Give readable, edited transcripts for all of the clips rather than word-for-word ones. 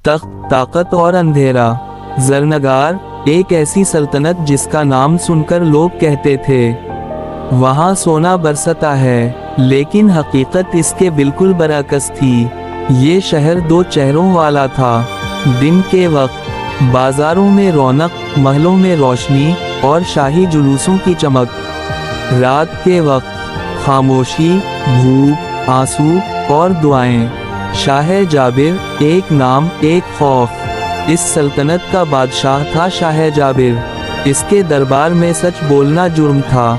तख्त, ताकत और अंधेरा। जरनगार एक ऐसी सल्तनत जिसका नाम सुनकर लोग कहते थे वहाँ सोना बरसता है, लेकिन हकीकत इसके बिल्कुल बरअक्स थी। ये शहर दो चेहरों वाला था। दिन के वक्त बाजारों में रौनक, महलों में रोशनी और शाही जुलूसों की चमक। रात के वक्त खामोशी, भूख, आंसू और दुआएं। शाह जाबिर, एक नाम एक खौफ। इस सल्तनत का बादशाह था शाह जाबिर। इसके दरबार में सच बोलना जुर्म था।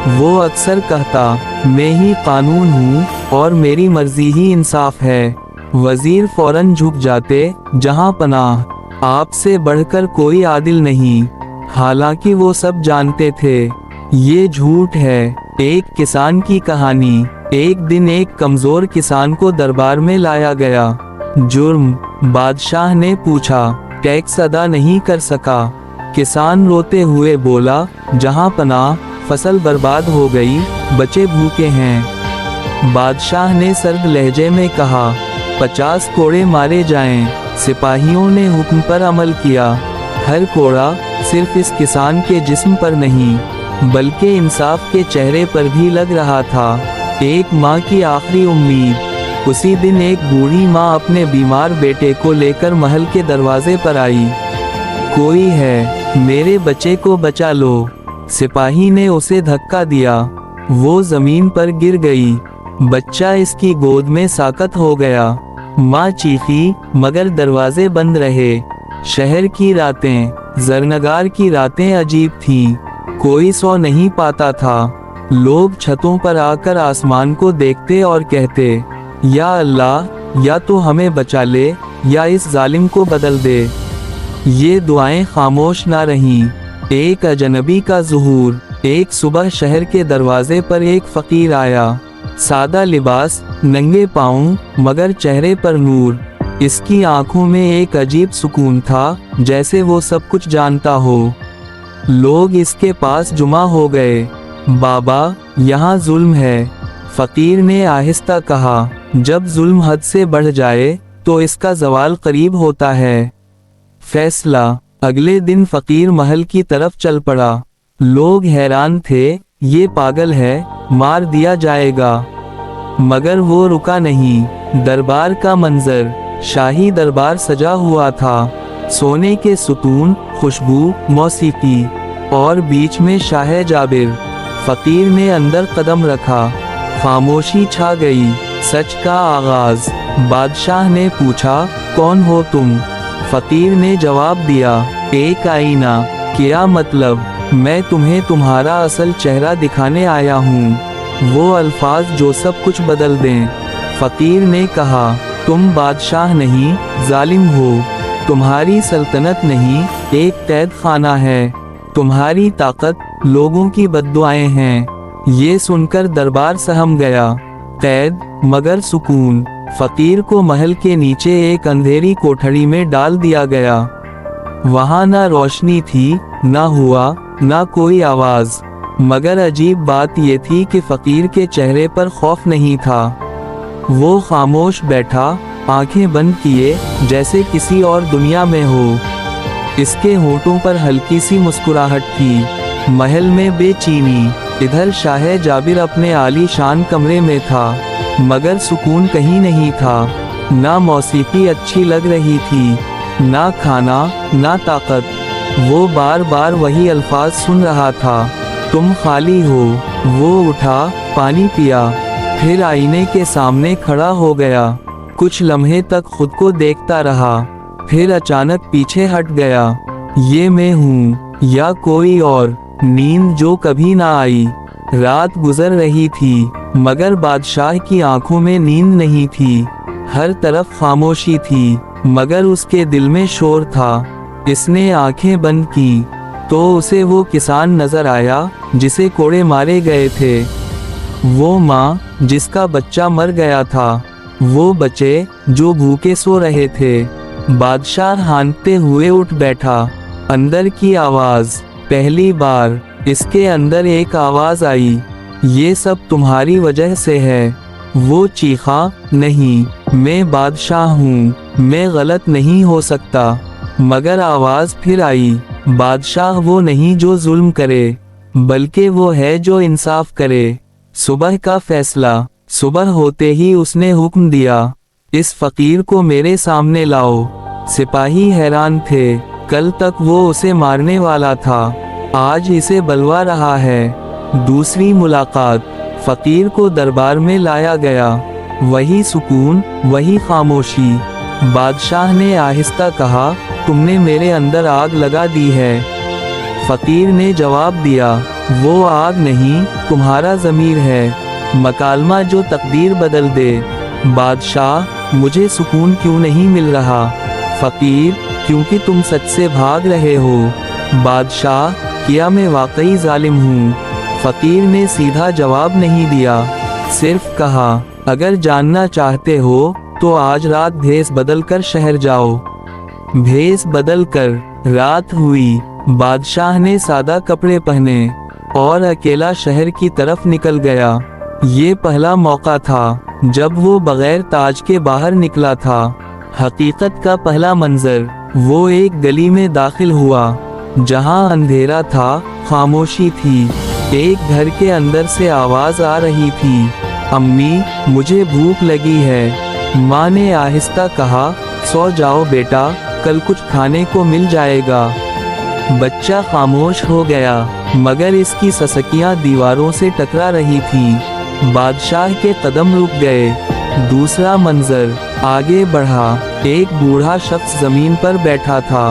वो अक्सर कहता, मैं ही कानून हूँ और मेरी मर्जी ही इंसाफ है। वजीर फौरन झुक जाते, जहाँ पनाह, आपसे बढ़कर कोई आदिल नहीं। हालांकि वो सब जानते थे ये झूठ है। एक किसान की कहानी। एक दिन एक कमजोर किसान को दरबार में लाया गया। जुर्म? बादशाह ने पूछा। टैक्स अदा नहीं कर सका। किसान रोते हुए बोला, जहाँ पनाह, फसल बर्बाद हो गई, बच्चे भूखे हैं। बादशाह ने सर्द लहजे में कहा, 50 कोड़े मारे जाएं। सिपाहियों ने हुक्म पर अमल किया। हर कोड़ा सिर्फ इस किसान के जिस्म पर नहीं, बल्कि इंसाफ के चेहरे पर भी लग रहा था। एक माँ की आखिरी उम्मीद। उसी दिन एक बूढ़ी माँ अपने बीमार बेटे को लेकर महल के दरवाजे पर आई। कोई है, मेरे बच्चे को बचा लो। सिपाही ने उसे धक्का दिया। वो जमीन पर गिर गई। बच्चा इसकी गोद में साकत हो गया। माँ चीखी, मगर दरवाजे बंद रहे। शहर की रातें, जरनगार की रातें अजीब थीं। कोई सो नहीं पाता था। लोग छतों पर आकर आसमान को देखते और कहते, या अल्लाह, या तो हमें बचा ले या इस जालिम को बदल दे। ये दुआएं खामोश ना रहीं। एक अजनबी का ज़ुहूर। एक सुबह शहर के दरवाजे पर एक फकीर आया। सादा लिबास, नंगे पाँव, मगर चेहरे पर नूर। इसकी आंखों में एक अजीब सुकून था, जैसे वो सब कुछ जानता हो। लोग इसके पास जुमा हो गए। बाबा, यहाँ जुल्म है। फकीर ने आहिस्ता कहा, जब जुल्म हद से बढ़ जाए तो इसका जवाल करीब होता है। फैसला। अगले दिन फकीर महल की तरफ चल पड़ा। लोग हैरान थे, ये पागल है, मार दिया जाएगा। मगर वो रुका नहीं। दरबार का मंजर। शाही दरबार सजा हुआ था। सोने के सुतून, खुशबू, मौसीकी, और बीच में शाह जाबिर। फकीर ने अंदर कदम रखा। खामोशी छा गई। सच का आगाज। बादशाह ने पूछा, कौन हो तुम? फकीर ने जवाब दिया, एक आईना। क्या मतलब? मैं तुम्हें तुम्हारा असल चेहरा दिखाने आया हूँ। वो अल्फाज जो सब कुछ बदल दें। फकीर ने कहा, तुम बादशाह नहीं, जालिम हो। तुम्हारी सल्तनत नहीं, एक कैद खाना है। तुम्हारी ताकत लोगों की बद्दुआएं हैं। ये सुनकर दरबार सहम गया। कैद, मगर सुकून। फकीर को महल के नीचे एक अंधेरी कोठरी में डाल दिया गया। वहाँ ना रोशनी थी, ना हुआ, ना कोई आवाज। मगर अजीब बात ये थी कि फकीर के चेहरे पर खौफ नहीं था। वो खामोश बैठा, आंखें बंद किए, जैसे किसी और दुनिया में हो। इसके होठों पर हल्की सी मुस्कुराहट थी। महल में बेचैनी। इधर शाह जाबिर अपने आलीशान कमरे में था, मगर सुकून कहीं नहीं था। ना मौसीकी अच्छी लग रही थी, ना खाना, ना ताकत। वो बार बार वही अल्फाज सुन रहा था, तुम खाली हो। वो उठा, पानी पिया, फिर आईने के सामने खड़ा हो गया। कुछ लम्हे तक खुद को देखता रहा, फिर अचानक पीछे हट गया। ये मैं हूँ या कोई और? नींद जो कभी ना आई। रात गुजर रही थी, मगर बादशाह की आंखों में नींद नहीं थी। हर तरफ खामोशी थी, मगर उसके दिल में शोर था। इसने आंखें बंद की तो उसे वो किसान नजर आया जिसे कोड़े मारे गए थे। वो माँ जिसका बच्चा मर गया था। वो बच्चे जो भूखे सो रहे थे। बादशाह हांकते हुए उठ बैठा। अंदर की आवाज। पहली बार इसके अंदर एक आवाज आई, ये सब तुम्हारी वजह से है। वो चीखा, नहीं, मैं बादशाह हूँ, मैं गलत नहीं हो सकता। मगर आवाज फिर आई, बादशाह वो नहीं जो जुल्म करे, बल्कि वो है जो इंसाफ करे। सुबह का फैसला। सुबह होते ही उसने हुक्म दिया, इस फकीर को मेरे सामने लाओ। सिपाही हैरान थे, कल तक वो उसे मारने वाला था, आज इसे बलवा रहा है। दूसरी मुलाकात। फकीर को दरबार में लाया गया। वही सुकून, वही खामोशी। बादशाह ने आहिस्ता कहा, तुमने मेरे अंदर आग लगा दी है। फकीर ने जवाब दिया, वो आग नहीं, तुम्हारा ज़मीर है, मकालमा जो तकदीर बदल दे। बादशाह, मुझे सुकून क्यों नहीं मिल रहा? फकीर, क्योंकि तुम सच से भाग रहे हो। बादशाह, क्या मैं वाकई जालिम हूँ? फकीर ने सीधा जवाब नहीं दिया, सिर्फ कहा, अगर जानना चाहते हो तो आज रात भेस बदल कर शहर जाओ। भेस बदल कर रात हुई। बादशाह ने सादा कपड़े पहने और अकेला शहर की तरफ निकल गया। ये पहला मौका था जब वो बगैर ताज के बाहर निकला था। हकीकत का पहला मंजर। वो एक गली में दाखिल हुआ जहां अंधेरा था, खामोशी थी। एक घर के अंदर से आवाज आ रही थी, अम्मी, मुझे भूख लगी है। माँ ने आहिस्ता कहा, सो जाओ बेटा, कल कुछ खाने को मिल जाएगा। बच्चा खामोश हो गया, मगर इसकी ससकियां दीवारों से टकरा रही थी। बादशाह के कदम रुक गए। दूसरा मंजर आगे बढ़ा। एक बूढ़ा शख्स जमीन पर बैठा था,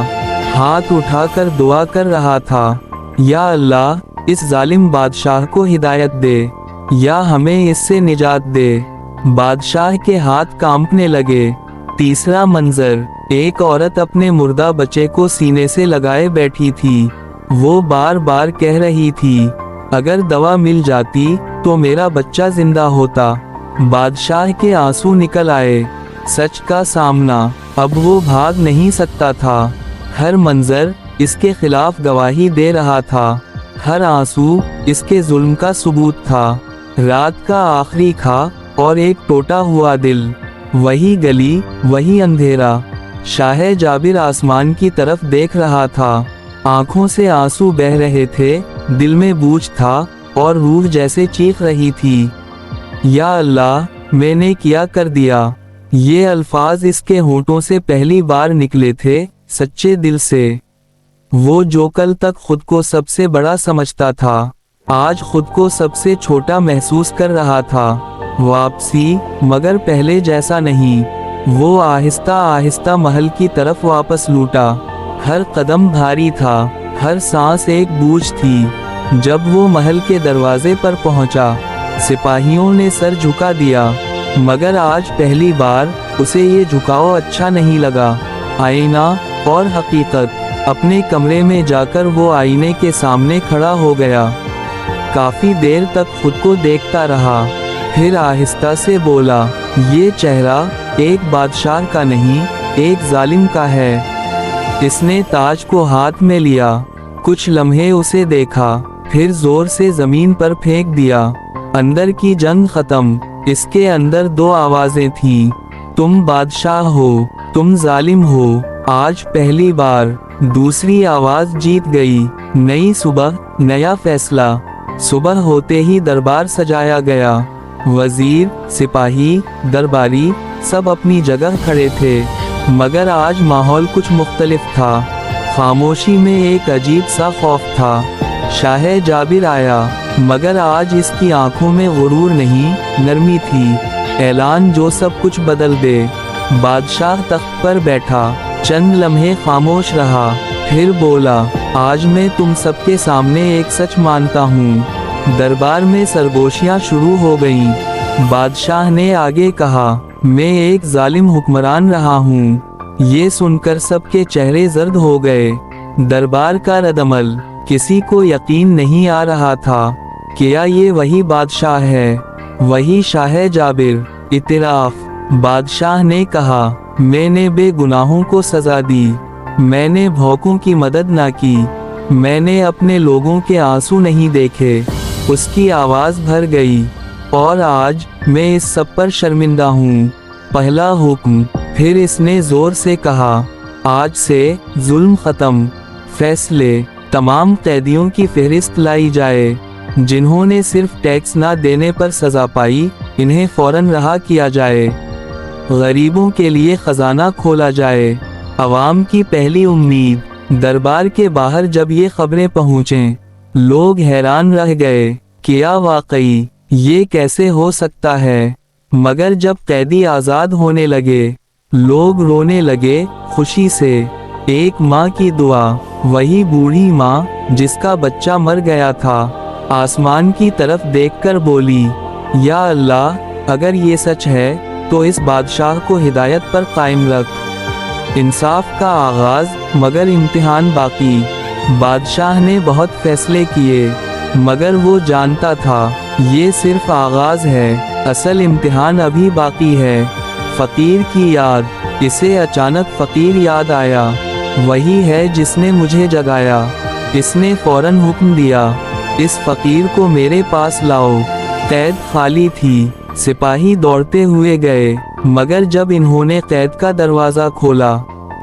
हाथ उठाकर दुआ कर रहा था, या अल्लाह, इस जालिम बादशाह को हिदायत दे, या हमें इससे निजात दे। बादशाह के हाथ कांपने लगे। तीसरा मंजर, एक औरत अपने मुर्दा बच्चे को सीने से लगाए बैठी थी। वो बार बार कह रही थी, अगर दवा मिल जाती तो मेरा बच्चा जिंदा होता। बादशाह के आंसू निकल आए। सच का सामना। अब वो भाग नहीं सकता था। हर मंजर इसके खिलाफ गवाही दे रहा था। हर आंसू इसके जुल्म का सबूत था। रात का आखिरी खा और एक टूटा हुआ दिल। वही गली, वही अंधेरा। शाह जाबिर आसमान की तरफ देख रहा था। आंखों से आंसू बह रहे थे, दिल में बूझ था और रूह जैसे चीख रही थी, या अल्लाह, मैंने क्या कर दिया। ये अल्फाज इसके होंठों से पहली बार निकले थे, सच्चे दिल से। वो जो कल तक खुद को सबसे बड़ा समझता था, आज खुद को सबसे छोटा महसूस कर रहा था। वापसी, मगर पहले जैसा नहीं। वो आहिस्ता आहिस्ता महल की तरफ वापस लूटा। हर कदम भारी था, हर सांस एक बूझ थी। जब वो महल के दरवाजे पर पहुंचा, सिपाहियों ने सर झुका दिया, मगर आज पहली बार उसे ये झुकाव अच्छा नहीं लगा। आईना और हकीकत। अपने कमरे में जाकर वो आईने के सामने खड़ा हो गया। काफी देर तक खुद को देखता रहा, फिर आहिस्ता से बोला, ये चेहरा एक बादशाह का नहीं, एक जालिम का है। इसने ताज को हाथ में लिया, कुछ लम्हे उसे देखा, फिर जोर से जमीन पर फेंक दिया। अंदर की जंग खत्म। इसके अंदर दो आवाजें थीं, तुम बादशाह हो, तुम जालिम हो। आज पहली बार दूसरी आवाज जीत गई। नई सुबह, नया फैसला। सुबह होते ही दरबार सजाया गया। वजीर, सिपाही, दरबारी सब अपनी जगह खड़े थे, मगर आज माहौल कुछ मुख्तलिफ था। खामोशी में एक अजीब सा खौफ था। शाह जाबिर आया, मगर आज इसकी आंखों में गुरूर नहीं, नरमी थी। ऐलान जो सब कुछ बदल दे। बादशाह तख्त पर बैठा, चंद लम्हे खामोश रहा, फिर बोला, आज मैं तुम सबके सामने एक सच मानता हूँ। दरबार में सरगोशियाँ शुरू हो गईं। बादशाह ने आगे कहा, मैं एक जालिम हुक्मरान रहा हूँ। ये सुनकर सबके चेहरे जर्द हो गए। दरबार का रद्दअमल। किसी को यकीन नहीं आ रहा था, क्या ये वही बादशाह है, वही शाह जाबिर। इतराफ। बादशाह ने कहा, मैंने बेगुनाहों को सजा दी, मैंने भौकों की मदद ना की, मैंने अपने लोगों के आंसू नहीं देखे। उसकी आवाज़ भर गई, और आज मैं इस सब पर शर्मिंदा हूँ। पहला हुक्म। फिर इसने जोर से कहा, आज से जुल्म खत्म। फैसले। तमाम कैदियों की फहरिस्त लाई जाए। जिन्होंने सिर्फ टैक्स ना देने पर सजा पाई, इन्हें फौरन रहा किया जाए। गरीबों के लिए खजाना खोला जाए। अवाम की पहली उम्मीद। दरबार के बाहर जब ये खबरें पहुँचें, लोग हैरान रह गए, क्या वाकई ये कैसे हो सकता है। मगर जब कैदी आज़ाद होने लगे, लोग रोने लगे खुशी से। एक माँ की दुआ, वही बूढ़ी माँ जिसका बच्चा मर गया था, आसमान की तरफ देखकर बोली, या अल्लाह, अगर ये सच है तो इस बादशाह को हिदायत पर कायम रख। इंसाफ का आगाज, मगर इम्तिहान बाकी। बादशाह ने बहुत फैसले किए, मगर वो जानता था ये सिर्फ आगाज है, असल इम्तिहान अभी बाकी है। फ़कीर की याद। इसे अचानक फ़कीर याद आया। वही है जिसने मुझे जगाया। इसने फौरन हुक्म दिया, इस फ़कीर को मेरे पास लाओ। कैद खाली थी। सिपाही दौड़ते हुए गए, मगर जब इन्होंने कैद का दरवाज़ा खोला,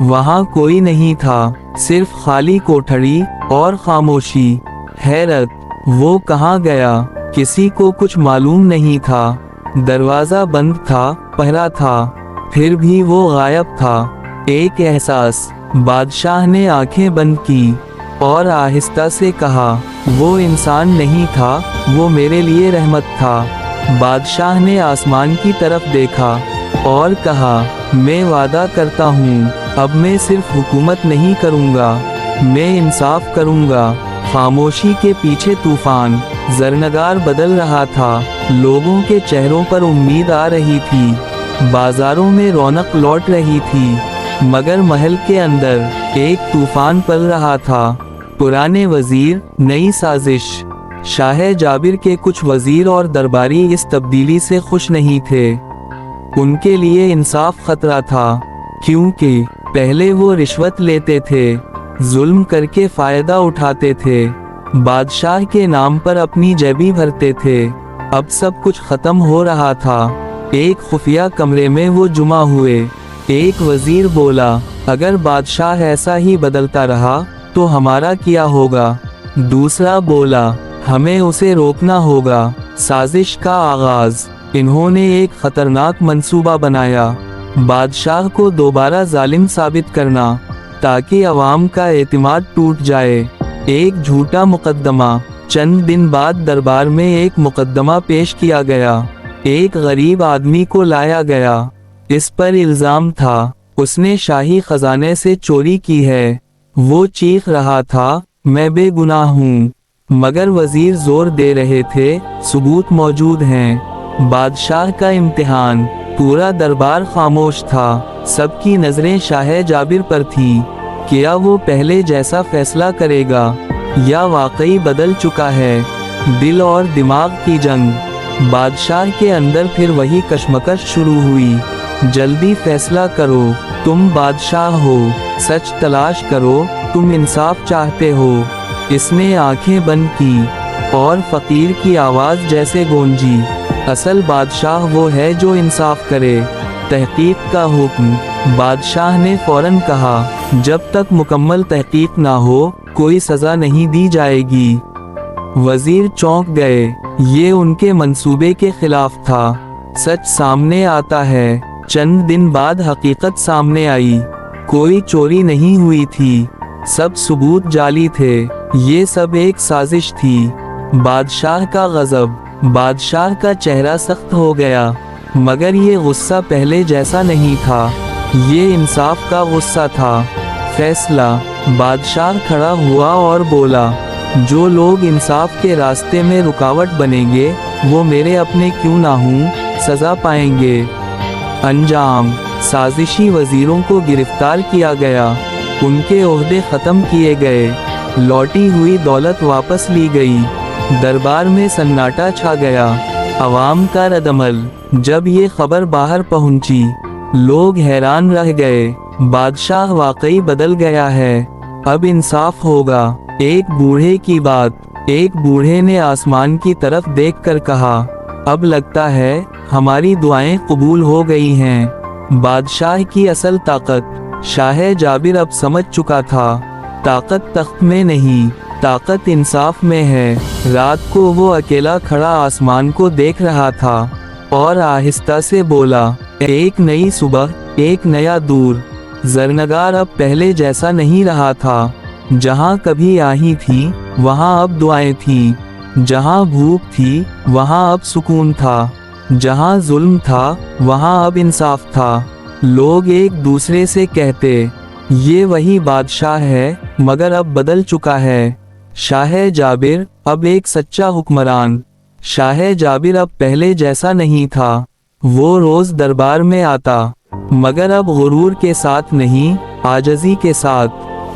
वहाँ कोई नहीं था, सिर्फ खाली कोठरी और खामोशी। हैरत, वो कहाँ गया? किसी को कुछ मालूम नहीं था। दरवाज़ा बंद था, पहरा था, फिर भी वो गायब था। एक एहसास। बादशाह ने आंखें बंद की और आहिस्ता से कहा, वो इंसान नहीं था, वो मेरे लिए रहमत था। बादशाह ने आसमान की तरफ देखा और कहा, मैं वादा करता हूँ, अब मैं सिर्फ हुकूमत नहीं करूँगा, मैं इंसाफ करूँगा। खामोशी के पीछे तूफान। जरनगार बदल रहा था। लोगों के चेहरों पर उम्मीद आ रही थी। बाजारों में रौनक लौट रही थी, मगर महल के अंदर एक तूफान पल रहा था। पुराने वजीर, नई साजिश। शाह जाबिर के कुछ वजीर और दरबारी इस तब्दीली से खुश नहीं थे। उनके लिए इंसाफ खतरा था, क्योंकि पहले वो रिश्वत लेते थे, जुल्म करके फायदा उठाते थे, बादशाह के नाम पर अपनी जेबी भरते थे। अब सब कुछ खत्म हो रहा था। एक खुफिया कमरे में वो जुमा हुए। एक वजीर बोला, अगर बादशाह ऐसा ही बदलता रहा तो हमारा क्या होगा? दूसरा बोला, हमें उसे रोकना होगा। साजिश का आगाज। इन्होंने एक खतरनाक मंसूबा बनाया, बादशाह को दोबारा जालिम साबित करना, ताकि अवाम का एतमाद टूट जाए। एक झूठा मुकदमा। चंद दिन बाद दरबार में एक मुकदमा पेश किया गया। एक गरीब आदमी को लाया गया। इस पर इल्जाम था, उसने शाही खजाने से चोरी की है। वो चीख रहा था, मैं बेगुनाह हूँ, मगर वजीर जोर दे रहे थे, सबूत मौजूद हैं। बादशाह का इम्तिहान। पूरा दरबार खामोश था। सबकी नजरें शाह जाबिर पर थी। क्या वो पहले जैसा फैसला करेगा या वाकई बदल चुका है? दिल और दिमाग की जंग। बादशाह के अंदर फिर वही कशमकश शुरू हुई। जल्दी फैसला करो, तुम बादशाह हो। सच तलाश करो, तुम इंसाफ चाहते हो। इसने आंखें बंद की और फकीर की आवाज़ जैसे गूंजी, असल बादशाह वो है जो इंसाफ करे। तहकीक का हुक्म। बादशाह ने फौरन कहा, जब तक मुकम्मल तहकीक ना हो कोई सज़ा नहीं दी जाएगी। वजीर चौंक गए, ये उनके मंसूबे के खिलाफ था। सच सामने आता है। चंद दिन बाद हकीकत सामने आई। कोई चोरी नहीं हुई थी, सब सबूत जाली थे। ये सब एक साजिश थी। बादशाह का गजब। बादशाह का चेहरा सख्त हो गया, मगर ये गुस्सा पहले जैसा नहीं था। ये इंसाफ का गुस्सा था। फैसला। बादशाह खड़ा हुआ और बोला, जो लोग इंसाफ के रास्ते में रुकावट बनेंगे, वो मेरे अपने क्यों ना हूँ, सज़ा पाएंगे। अंजाम। साजिशी वजीरों को गिरफ्तार किया गया, उनके ओहदे ख़त्म किए गए, लौटी हुई दौलत वापस ली गई। दरबार में सन्नाटा छा गया। अवाम का रद्दअमल। जब ये खबर बाहर पहुंची, लोग हैरान रह गए। बादशाह वाकई बदल गया है, अब इंसाफ होगा। एक बूढ़े की बात। एक बूढ़े ने आसमान की तरफ देखकर कहा, अब लगता है हमारी दुआएं कबूल हो गई हैं। बादशाह की असल ताकत। शाह जाबिर अब समझ चुका था, ताकत तख्त में नहीं, ताकत इंसाफ में है। रात को वो अकेला खड़ा आसमान को देख रहा था और आहिस्ता से बोला, एक नई सुबह, एक नया दूर। जरनगार अब पहले जैसा नहीं रहा था। जहाँ कभी आही थी वहाँ अब दुआएं थी, जहाँ भूख थी वहाँ अब सुकून था, जहाँ जुल्म था वहाँ अब इंसाफ था। लोग एक दूसरे से कहते, ये वही बादशाह है, मगर अब बदल चुका है। शाह जाबिर अब एक सच्चा हुक्मरान। शाह जाबिर अब पहले जैसा नहीं था। वो रोज दरबार में आता, मगर अब गुरूर के साथ नहीं, आजजी के साथ।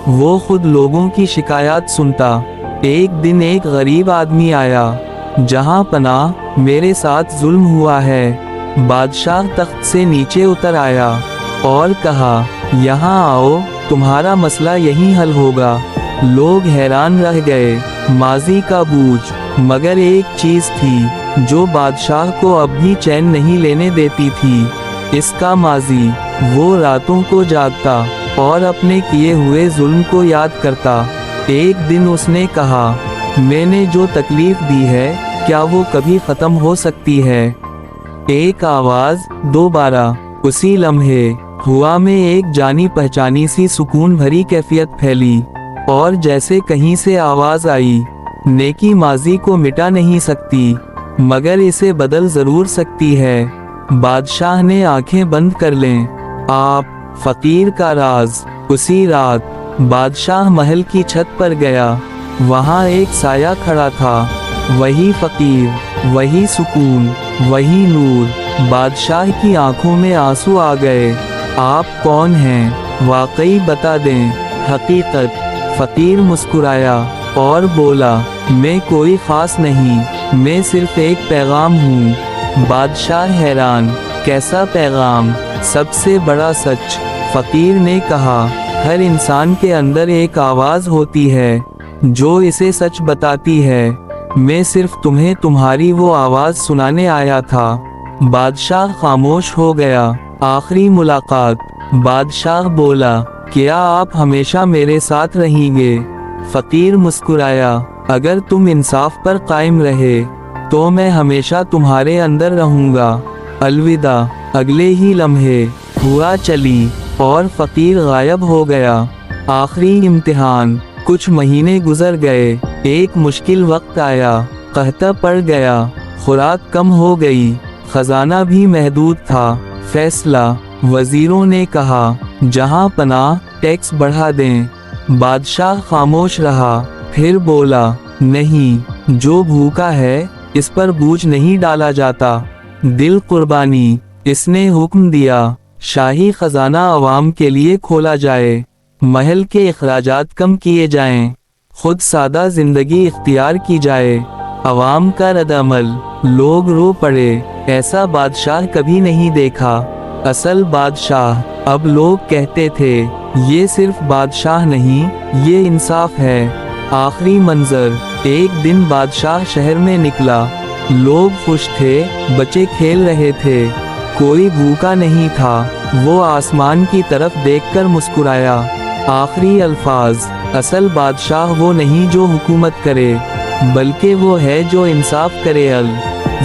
वो खुद लोगों की शिकायत सुनता। एक दिन एक गरीब आदमी आया, जहाँ पनाह, मेरे साथ जुल्म हुआ है। बादशाह तख्त से नीचे उतर आया और कहा, यहाँ आओ, तुम्हारा मसला यहीं हल होगा। लोग हैरान रह गए, माजी का बूझ, मगर एक चीज थी जो बादशाह को अब भी चैन नहीं लेने देती थी, इसका माजी। वो रातों को जागता और अपने किए हुए जुल्म को याद करता। एक दिन उसने कहा, मैंने जो तकलीफ दी है, क्या वो कभी खत्म हो सकती है? एक आवाज दोबारा। उसी लम्हे हुआ में एक जानी पहचानी सी सुकून भरी कैफियत फैली, और जैसे कहीं से आवाज आई, नेकी माजी को मिटा नहीं सकती, मगर इसे बदल जरूर सकती है। बादशाह ने आंखें बंद कर लें। आप, फकीर का राज। उसी रात बादशाह महल की छत पर गया। वहाँ एक साया खड़ा था, वही फकीर, वही सुकून, वही नूर। बादशाह की आंखों में आंसू आ गए। आप कौन हैं? वाकई बता दें, हकीकत। फकीर मुस्कुराया और बोला, मैं कोई खास नहीं, मैं सिर्फ एक पैगाम हूँ। बादशाह हैरान, कैसा पैगाम? सबसे बड़ा सच। फकीर ने कहा, हर इंसान के अंदर एक आवाज होती है जो इसे सच बताती है। मैं सिर्फ तुम्हें तुम्हारी वो आवाज सुनाने आया था। बादशाह खामोश हो गया। आखिरी मुलाकात। बादशाह बोला, क्या आप हमेशा मेरे साथ रहेंगे? फकीर मुस्कुराया, अगर तुम इंसाफ पर कायम रहे तो मैं हमेशा तुम्हारे अंदर रहूंगा। अलविदा। अगले ही लम्हे हुआ चली और फकीर गायब हो गया। आखिरी इम्तिहान। कुछ महीने गुजर गए। एक मुश्किल वक्त आया। कहता पड़ गया, खुराक कम हो गई, खजाना भी महदूद था। फैसला। वजीरों ने कहा, जहां पनाह, टैक्स बढ़ा दें। बादशाह खामोश रहा, फिर बोला, नहीं, जो भूखा है इस पर बोझ नहीं डाला जाता। दिल कुर्बानी। इसने हुक्म दिया, शाही खजाना आवाम के लिए खोला जाए, महल के अखराजात कम किए जाएं, खुद सादा जिंदगी इख्तियार की जाए। आवाम का रद्द-अमल। लोग रो पड़े, ऐसा बादशाह कभी नहीं देखा। असल बादशाह। अब लोग कहते थे, ये सिर्फ बादशाह नहीं, ये इंसाफ है। आखिरी मंजर। एक दिन बादशाह शहर में निकला। लोग खुश थे, बच्चे खेल रहे थे, कोई भूखा नहीं था। वो आसमान की तरफ देखकर मुस्कुराया। आखिरी अल्फाज। असल बादशाह वो नहीं जो हुकूमत करे, बल्कि वो है जो इंसाफ करे।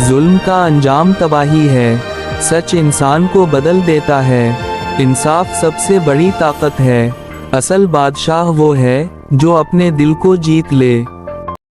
जुल्म का अंजाम तबाही है, सच इंसान को बदल देता है। इंसाफ सबसे बड़ी ताकत है। असल बादशाह वो है जो अपने दिल को जीत ले।